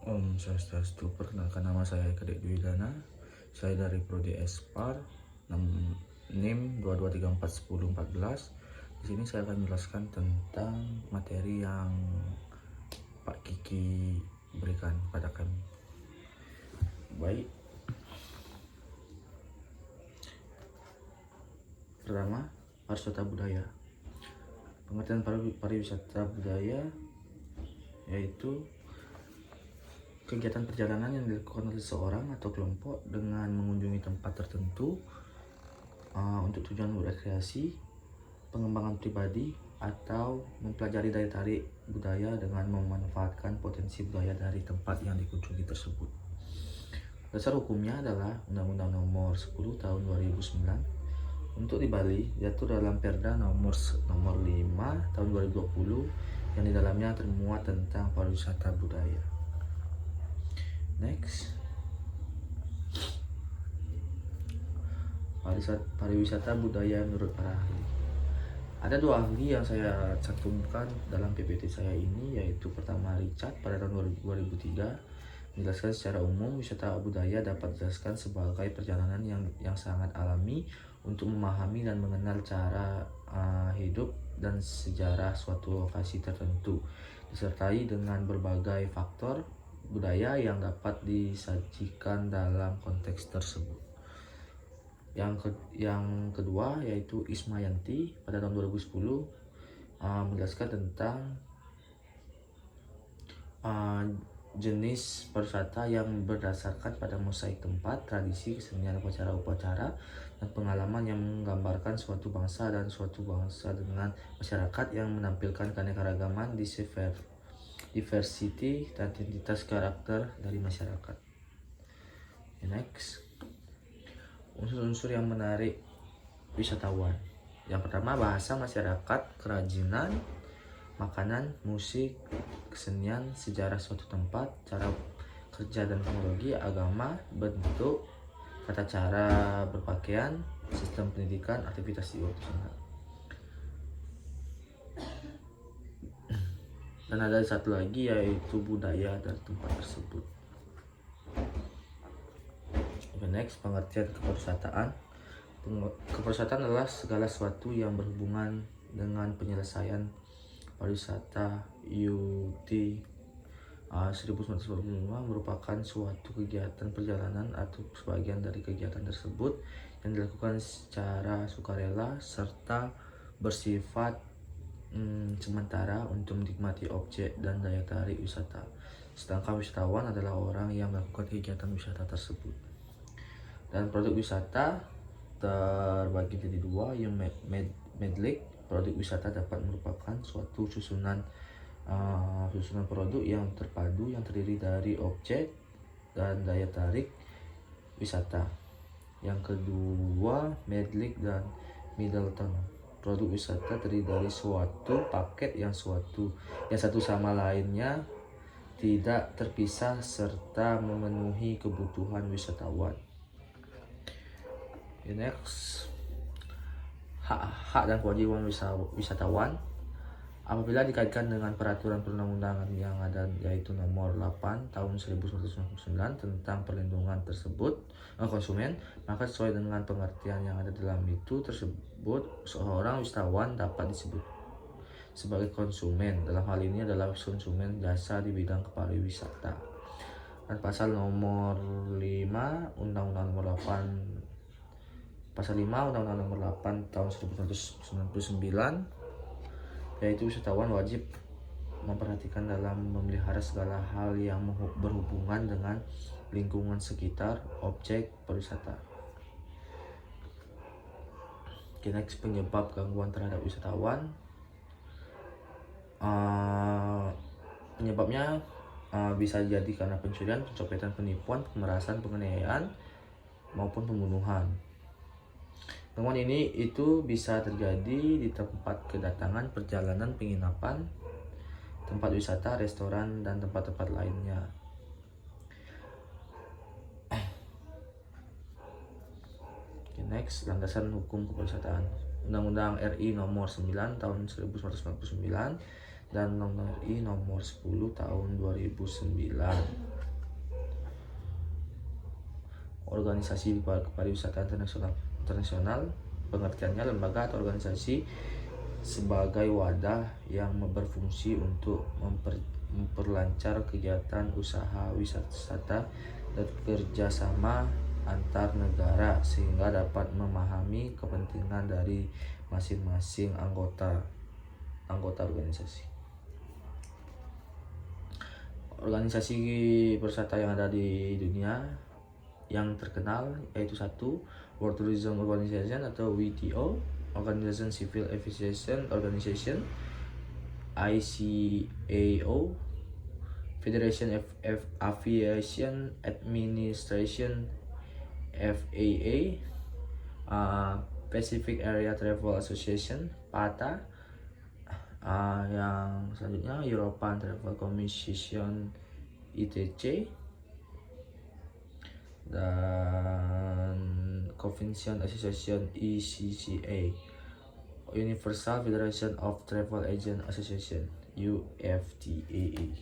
Om Swastiastu, perkenalkan nama saya Eka Dek Dwi Dana. Saya dari Prodi Espar, NIM 22341014. Di sini saya akan menjelaskan tentang materi yang Pak Kiki berikan pada kami. Baik. Pertama, pariwisata budaya. Pengertian pariwisata budaya yaitu kegiatan perjalanan yang dilakukan oleh seseorang atau kelompok dengan mengunjungi tempat tertentu untuk tujuan rekreasi, pengembangan pribadi, atau mempelajari daya tarik budaya dengan memanfaatkan potensi budaya dari tempat yang dikunjungi tersebut. Dasar hukumnya adalah Undang-Undang Nomor 10 Tahun 2009. Untuk di Bali, jatuh dalam Perda nomor 5 Tahun 2020 yang di dalamnya termuat tentang pariwisata budaya. Next, pariwisata budaya menurut para ahli. Ada dua ahli yang saya cantumkan dalam PPT saya ini, yaitu pertama Richard pada tahun 2003 menjelaskan secara umum wisata budaya dapat dijelaskan sebagai perjalanan yang sangat alami untuk memahami dan mengenal cara hidup dan sejarah suatu lokasi tertentu, disertai dengan berbagai faktor budaya yang dapat disajikan dalam konteks tersebut. Yang kedua yaitu Ismayanti pada tahun 2010 menjelaskan tentang jenis pariwisata yang berdasarkan pada mosaik tempat, tradisi, kesenian, upacara-upacara, dan pengalaman yang menggambarkan suatu bangsa dengan masyarakat yang menampilkan keanekaragaman, diversity, dan identitas karakter dari masyarakat. Next, unsur-unsur yang menarik wisatawan. Yang pertama, bahasa masyarakat, kerajinan, makanan, musik, kesenian, sejarah suatu tempat, cara kerja dan teknologi, agama, bentuk, tata cara berpakaian, sistem pendidikan, aktivitas di waktu senggang. Dan ada satu lagi yaitu budaya dari tempat tersebut. Next, pengertian kepariwisataan. Kepariwisataan adalah segala sesuatu yang berhubungan dengan penyelesaian pariwisata. UT 1945 merupakan suatu kegiatan perjalanan atau sebagian dari kegiatan tersebut yang dilakukan secara sukarela serta bersifat sementara untuk menikmati objek dan daya tarik wisata. Sedangkan wisatawan adalah orang yang melakukan kegiatan wisata tersebut. Dan produk wisata terbagi jadi dua, yang medley. Produk wisata dapat merupakan suatu susunan produk yang terpadu yang terdiri dari objek dan daya tarik wisata. Yang kedua, medley dan Middleton. Produk wisata terdiri dari suatu paket yang satu sama lainnya tidak terpisah serta memenuhi kebutuhan wisatawan. Next, hak dan kewajiban wisatawan. Apabila dikaitkan dengan peraturan perundang-undangan yang ada, yaitu nomor 8 tahun 1999 tentang perlindungan konsumen, maka sesuai dengan pengertian yang ada dalam itu tersebut, seorang wisatawan dapat disebut sebagai konsumen. Dalam hal ini adalah konsumen jasa di bidang kepariwisata. Dan pasal nomor 5 Undang-Undang nomor 8 Pasal 5 Undang-Undang nomor 8 tahun 1999, yaitu wisatawan wajib memperhatikan dalam memelihara segala hal yang berhubungan dengan lingkungan sekitar objek pariwisata. Next, penyebab gangguan terhadap wisatawan. Penyebabnya bisa jadi karena pencurian, pencopetan, penipuan, pemerasan, penganiayaan, maupun pembunuhan. Gangguan ini bisa terjadi di tempat kedatangan, perjalanan, penginapan, tempat wisata, restoran, dan tempat-tempat lainnya. Next, landasan hukum kepariwisataan. Undang-Undang RI nomor 9 tahun 1999 dan RI nomor 10 tahun 2009. Organisasi pariwisata internasional pengertiannya lembaga atau organisasi sebagai wadah yang berfungsi untuk memperlancar kegiatan usaha wisata dan kerjasama antar negara sehingga dapat memahami kepentingan dari masing-masing anggota organisasi. Organisasi pariwisata yang ada di dunia yang terkenal yaitu 1. World Tourism Organization atau WTO, Organization Civil Aviation Organization ICAO, Federation of Aviation Administration FAA, Pacific Area Travel Association PATA, yang selanjutnya European Travel Commission ITC, dan Convention Association ECCA, Universal Federation of Travel Agent Association UFTAA.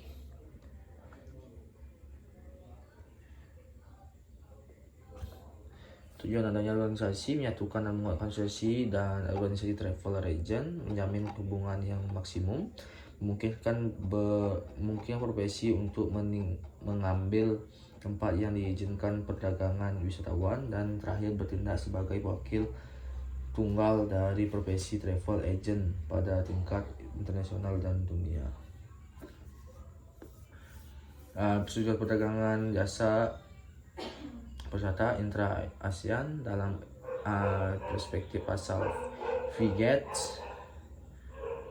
Tujuan adanya organisasi menyatukan dan menguatkan asosiasi dan organisasi travel agent, menjamin hubungan yang maksimum, memungkinkan profesi untuk mengambil tempat yang diizinkan perdagangan wisatawan, dan terakhir bertindak sebagai wakil tunggal dari profesi travel agent pada tingkat internasional dan dunia. Persetujuan perdagangan jasa pariwisata intra-ASEAN dalam perspektif pasal VGATS,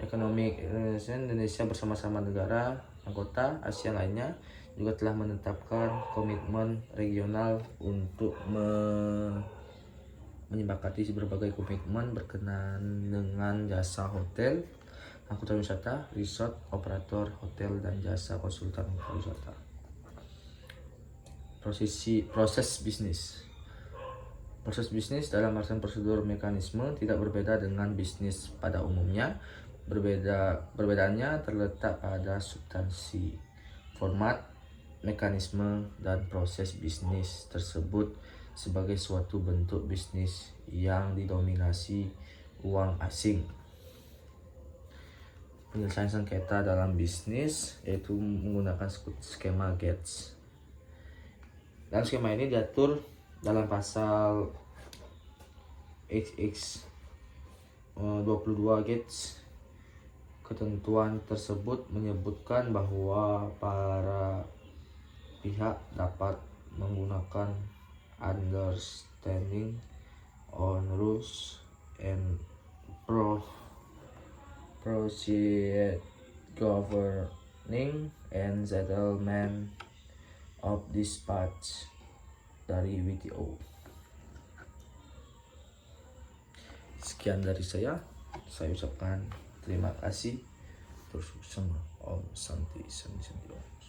Economic Indonesia bersama-sama negara anggota ASEAN lainnya juga telah menetapkan komitmen regional untuk menyepakati berbagai komitmen berkenaan dengan jasa hotel, angkutan wisata, resort, operator hotel, dan jasa konsultan wisata. Proses bisnis dalam artian prosedur mekanisme tidak berbeda dengan bisnis pada umumnya. Perbedaannya terletak pada substansi, format, mekanisme, dan proses bisnis tersebut sebagai suatu bentuk bisnis yang didominasi uang asing. Penyelesaian sengketa dalam bisnis yaitu menggunakan skema GATS. Dan skema ini diatur dalam pasal XX 22 GATS. Ketentuan tersebut menyebutkan bahwa para pihak dapat menggunakan understanding on rules and procedure governing and settlement of disputes dari WTO. Sekian dari saya ucapkan terima kasih. Terus bersama Om Santi Santi Santi Om.